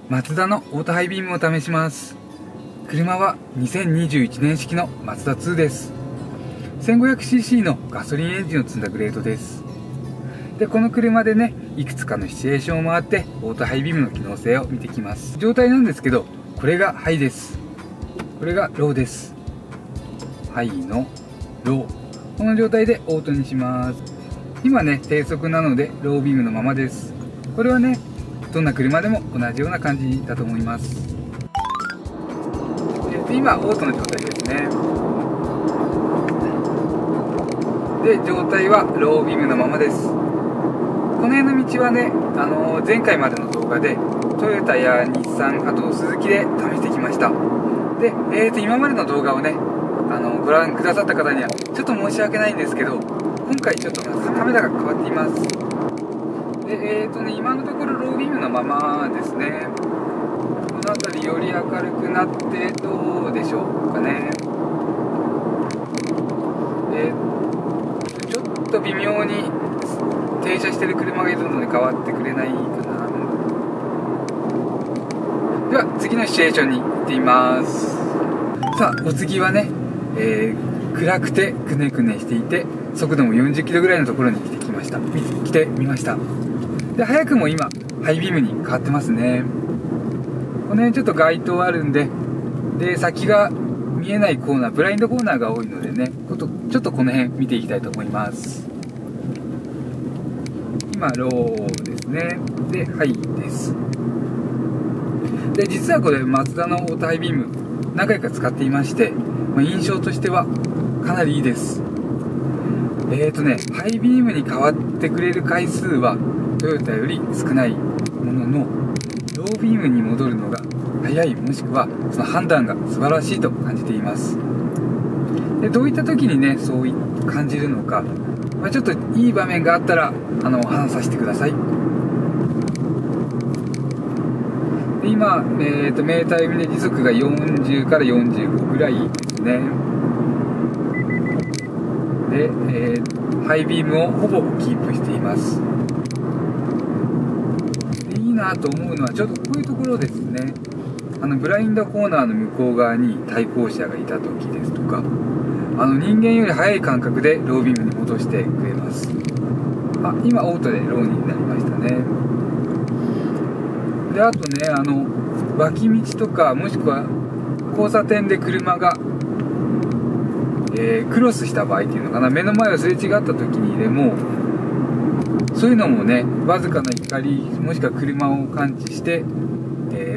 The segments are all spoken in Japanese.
マツダのオートハイビームを試します。車は2021年式のマツダ2です。 1500cc のガソリンエンジンを積んだグレードです。でこの車でね、いくつかのシチュエーションを回ってオートハイビームの機能性を見てきます。状態なんですけど、これがハイです、これがローです。ハイのロー、この状態でオートにします。今ね低速なのでロービームのままです。これはねどんな車でも同じような感じだと思います。で今オートの状態ですね。で状態はロービームのままです。この辺の道はね、前回までの動画でトヨタや日産、あとスズキで試してきました。で、今までの動画をねご覧くださった方にはちょっと申し訳ないんですけど、今回ちょっとカメラが変わっています。で今のところロービームのままですね。この辺りより明るくなってどうでしょうかね。ちょっと微妙に停車してる車がいるので変わってくれないかな。では次のシチュエーションに行ってみます。さあお次はね、暗くてくねくねしていて速度も40キロぐらいのところに来てみました。で早くも今ハイビームに変わってますね。この辺ちょっと街灯あるんで、先が見えないコーナー、ブラインドコーナーが多いのでね、ちょっとこの辺見ていきたいと思います。今ローですね。でハイです。で実はこれマツダのオートハイビーム何回か使っていまして、印象としてはかなりいいです。ハイビームに変わってくれる回数はトヨタより少ないものの、ロービームに戻るのが早い、もしくはその判断が素晴らしいと感じています。でどういった時にねそう感じるのか、ちょっといい場面があったらお話しさせてください。で今、メーター読みで時速が40から45ぐらいですね。で、ハイビームをほぼキープしています。でいいなと思うのはちょっとこういうところですね。ブラインドコーナーの向こう側に対向車がいた時ですとか、人間より速い感覚でロービームに戻してくれます。今オートでローになりましたね。であとね脇道とか、もしくは交差点で車が、クロスした場合っていうのかな、目の前をすれ違った時にでもそういうのもねわずかな光もしくは車を感知して、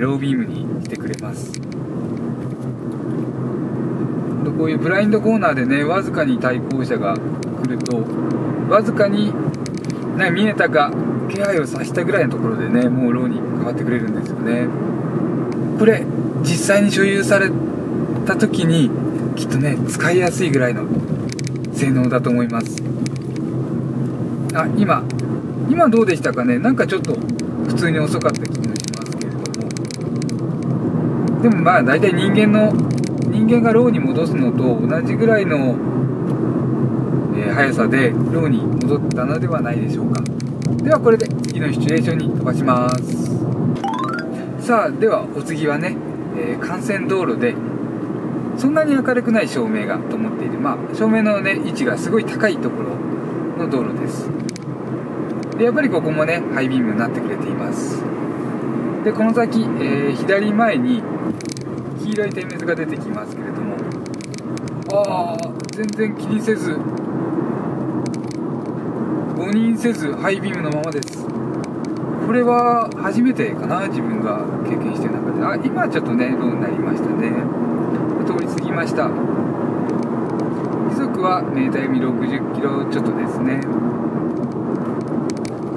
ロービームにしてくれます。こういうブラインドコーナーでねわずかに対向車が来ると、わずかに、見えたか気配を察したぐらいのところでねもうローに変わってくれるんですよね。これ実際に所有された時にきっとね使いやすいぐらいの性能だと思います。今どうでしたかね。なんかちょっと普通に遅かった気もしますけれども、でも大体人間がローに戻すのと同じぐらいの、速さでローに戻ったのではないでしょうか。ではこれで次のシチュエーションに飛ばします。さあではお次はね、幹線道路でそんなに明るくない照明が灯っている、照明のね位置がすごい高いところの道路です。でやっぱりここもねハイビームになってくれています。でこの先、左前に黄色い点滅が出てきますけれども、全然気にせず誤認せずハイビームのままです。これは初めてかな、自分が経験してる中で。今はちょっとねローになりましたね。通り過ぎました。時速はメーター読み60キロちょっとですね。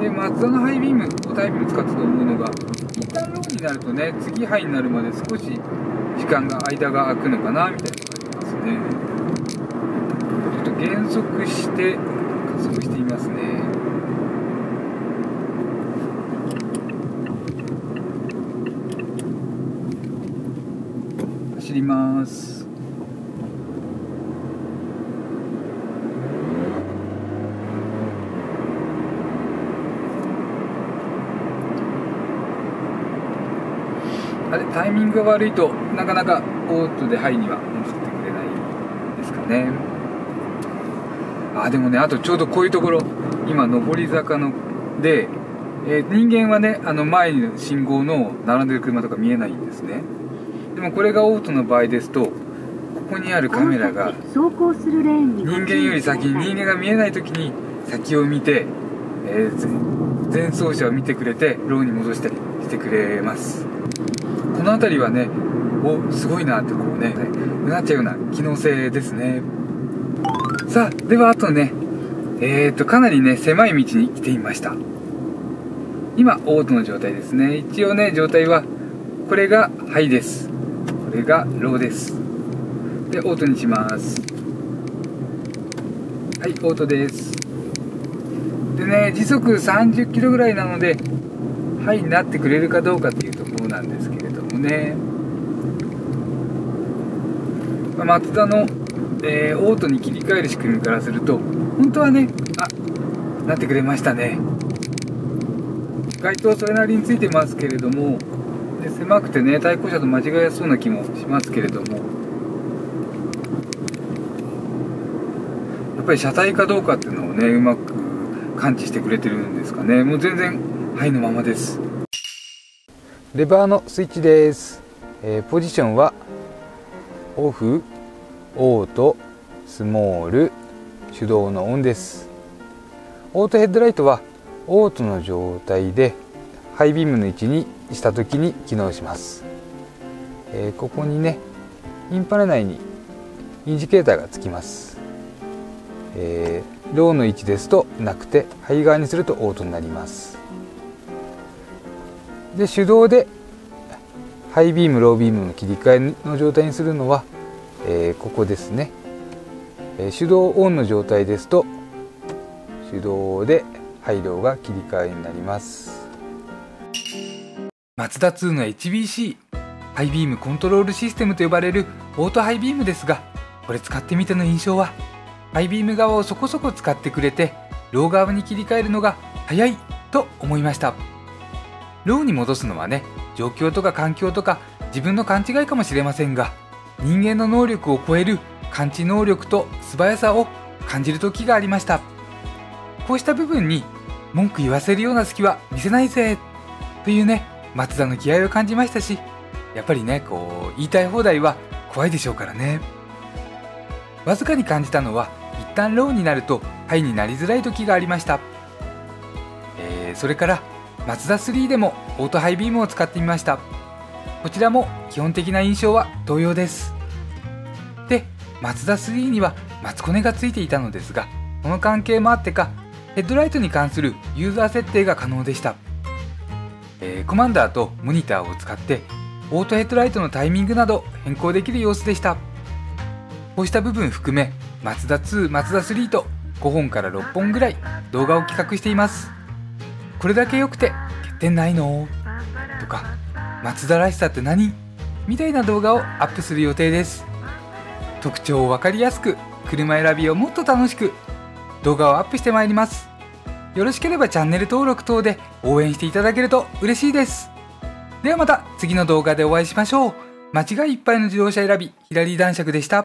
でマツダのハイビーム、オートハイビーム使ったと思うのが、一旦ローになるとね次ハイになるまで少し間が空くのかなみたいな感じですね。ちょっと減速して加速してみますね。走ります。あれタイミングが悪いとなかなかオートでハイには乗せてくれないですかね。でもね、あとちょうどこういうところ、今上り坂ので、人間はね前の信号の並んでる車とか見えないんですね。でもこれがオートの場合ですと、ここにあるカメラが人間より先に、人間が見えない時に先を見て、前走車を見てくれてローに戻したりしてくれます。この辺りはね、すごいなってこうねなっちゃうような機能性ですね。さあ、ではあとねかなりね狭い道に来ていました。今オートの状態ですね。一応ね状態はこれがハイです、これがローです。でオートにします。はい、オートです。でね、時速30キロぐらいなのでハイになってくれるかどうかっていうところなんですけれどもね、マツダの、オートに切り替える仕組みからすると本当はねなってくれましたね。街灯それなりについてますけれども、で狭くてね対向車と間違えやすそうな気もしますけれども、やっぱり車体かどうかっていうのをねうまく感知してくれてるんですかね。もう全然ハイのままです。レバーのスイッチです。ポジションはオフ、オート、スモール、手動のオンです。オートヘッドライトはオートの状態でハイビームの位置にした時に機能します。ここにねインパネ内にインジケーターがつきます。ローの位置ですとなくて、ハイ側にするとオートになります。で手動でハイビームロービームの切り替えの状態にするのは、ここですね。手動オンの状態ですと手動でハイローが切り替えになります。マツダ2の HBC ハイビームコントロールシステムと呼ばれるオートハイビームですが、これ使ってみての印象は、ハイビーム側をそこそこ使ってくれてロー側に切り替えるのが早いと思いました。ローに戻すのはね、状況とか環境とか自分の勘違いかもしれませんが、人間の能力を超える感知能力と素早さを感じる時がありました。こうした部分に文句言わせるような隙は見せないぜというね、マツダの気合を感じましたし、やっぱりねこう言いたい放題は怖いでしょうからね。わずかに感じたのは、一旦ローになるとハイになりづらい時がありました。それからマツダ3でもオートハイビームを使ってみました。こちらも基本的な印象は同様です。でマツダ3にはマツコネがついていたのですが、この関係もあってかヘッドライトに関するユーザー設定が可能でした。コマンダーとモニターを使ってオートヘッドライトのタイミングなど変更できる様子でした。こうした部分含めマツダ2、マツダ3と5本から6本ぐらい動画を企画しています。これだけ良くて欠点ないのとか、マツダらしさって何みたいな動画をアップする予定です。特徴を分かりやすく、車選びをもっと楽しく動画をアップしてまいります。よろしければチャンネル登録等で応援していただけると嬉しいです。ではまた次の動画でお会いしましょう。間違いいっぱいの自動車選び、ヒラリー男爵でした。